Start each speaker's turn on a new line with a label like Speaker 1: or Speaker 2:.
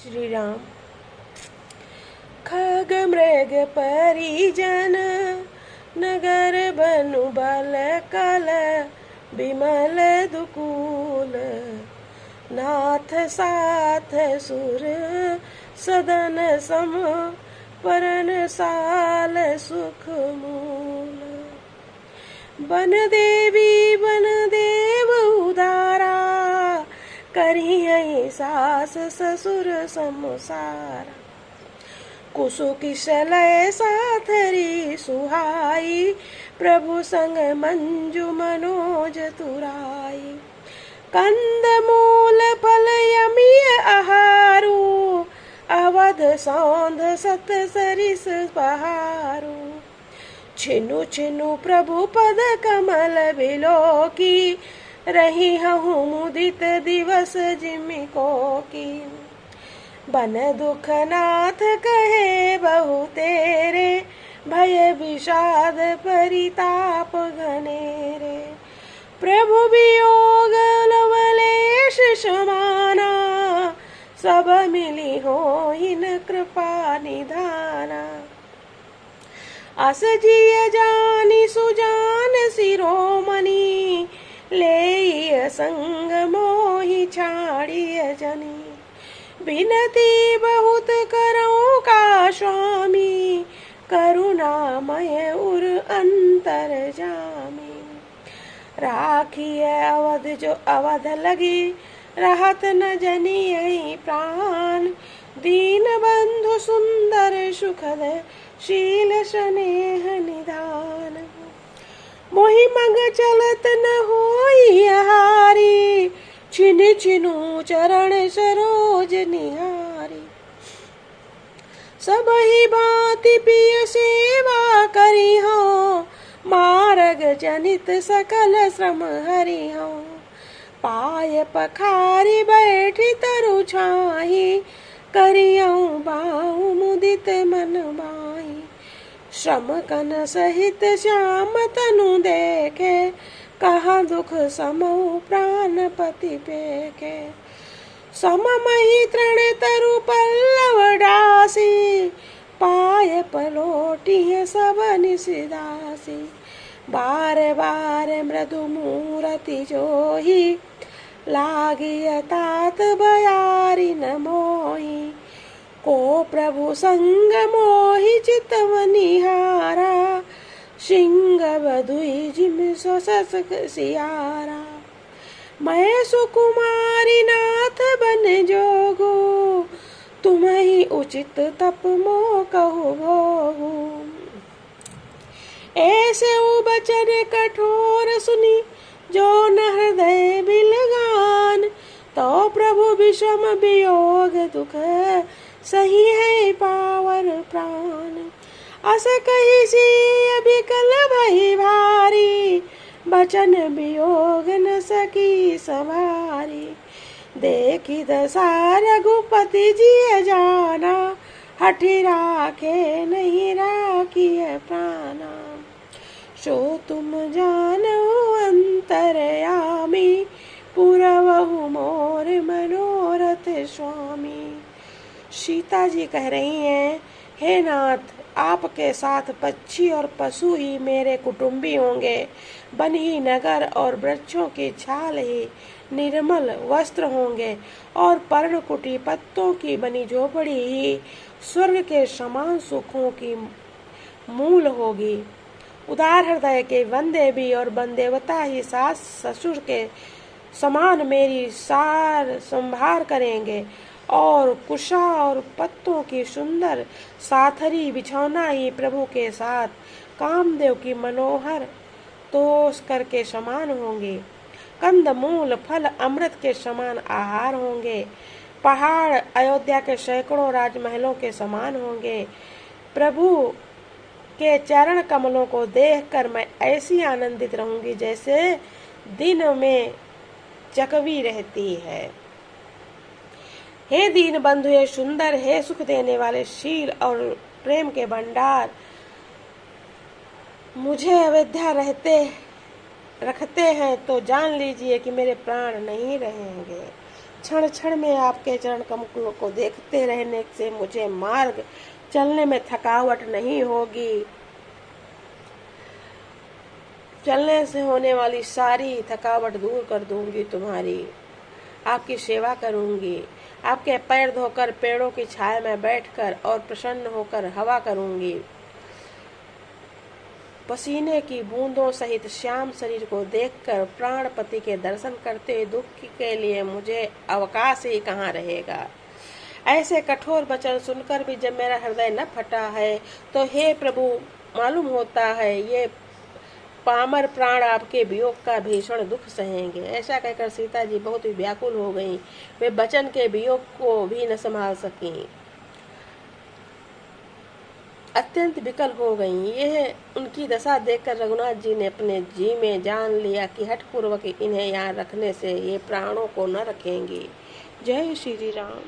Speaker 1: श्री राम। खग मृग परिजन नगर बनु बल कल बिमल दुकूल, नाथ साथ सुर सदन सम परन साल सुख मूल। बन देव उदारा करियै सास ससुर समसारा। कुसु किशलय साथरी सुहाई, प्रभु संग मंजु मनोज तुराई। कंद मूल फल यमिय आहारू, अवध सौंध सत सरिस बहारू। छिनु छिनु प्रभु पद कमल बिलोकी, रही हूँ मुदित दिवस जिमिको की। बन दुख नाथ कहे बहु तेरे, भय विषाद परिताप घनेरे। प्रभु वियोग लवलेश समाना, सब मिली हो हिन कृपा निधाना। अस जिय जानी सुजान शिरोमणि, ले संग मोहि छाड़िय जनी। बिनती बहुत करऊं का स्वामी, करुणामय उर अंतर जामी। राखिय अवध जो अवध लगी, रहत न जनियै प्राण। दीन बंधु सुंदर सुखद, शील स्नेह निधान। मोहि मंग चलत न होई हारी, छिन छिनु चरण सरोज निहारी। सब ही भांति पिय सेवा करी हो, मार्ग जनित सकल श्रम हरि हो। पाय पखारी बैठी तरु छाही, करियऊं बाहु मुदित मन माही। श्रम कन सहित श्याम तनु देखे, कहा दुख समऊ प्राणपति पेखे। सममहि तृण तरु पल्लव डासी, पाय पलोटिय सब निसिदासी। बार बार मृदु मूरति जोही, लागिय तात बयारी न मोही। को प्रभु संग मोहि चितव निहारा, सिंह बधुई जिम सस सियारा। मैं सुकुमारी नाथ बन जोगू, तुम ही उचित तप मो कहु भोगू। ऐसे बचन कठोर सुनी, जो न हृदय बिलगान। तो प्रभु विषम वियोग दुख, सही है पावर प्राण। अस कही सी अभिकल भई भारी, बचन वियोग न सकी सवारी। देखी दशा रघुपति जी जाना, हठि राखे नहीं राखिय प्राणा। सो तुम जानो अंतरयामी, पुरवहु मोर मनोरथ स्वामी। सीता जी कह रही हैं, हे नाथ, आपके साथ पक्षी और पशु ही मेरे कुटुंबी होंगे। वन ही नगर और वृक्षों की छाल ही निर्मल वस्त्र होंगे, और पर्णकुटी पत्तों की बनी झोपड़ी ही स्वर्ग के समान सुखों की मूल होगी। उदार हृदय के वनदेवी और वनदेवता ही सास ससुर के समान मेरी सार संभार करेंगे, और कुशा और पत्तों की सुंदर साथरी बिछौना ही प्रभु के साथ कामदेव की मनोहर तोष कर के समान होंगे। कंद मूल फल अमृत के समान आहार होंगे। पहाड़ अयोध्या के सैकड़ों राजमहलों के समान होंगे। प्रभु के चरण कमलों को देखकर मैं ऐसी आनंदित रहूंगी जैसे दिन में चकवी रहती है। हे दीन बंधु, हे सुंदर, हे सुख देने वाले शील और प्रेम के भंडार, मुझे अवध्या रखते हैं तो जान लीजिए कि मेरे प्राण नहीं रहेंगे। क्षण क्षण में आपके चरण कमलों को देखते रहने से मुझे मार्ग चलने में थकावट नहीं होगी। चलने से होने वाली सारी थकावट दूर कर दूंगी तुम्हारी। आपकी सेवा करूंगी। आपके पैर धोकर पेड़ों की छाया में बैठकर और प्रसन्न होकर हवा करूंगी। पसीने की बूंदों सहित श्याम शरीर को देखकर प्राणपति के दर्शन करते दुख के लिए मुझे अवकाश ही कहाँ रहेगा। ऐसे कठोर वचन सुनकर भी जब मेरा हृदय न फटा है तो हे प्रभु, मालूम होता है ये पामर प्राण आपके वियोग का भीषण दुख सहेंगे। ऐसा कहकर सीता जी बहुत ही व्याकुल हो गईं। वे बचन के वियोग को भी न संभाल सकी, अत्यंत विकल हो गईं। यह उनकी दशा देखकर रघुनाथ जी ने अपने जी में जान लिया कि हठपूर्वक इन्हें यहाँ रखने से ये प्राणों को न रखेंगे। जय श्री राम।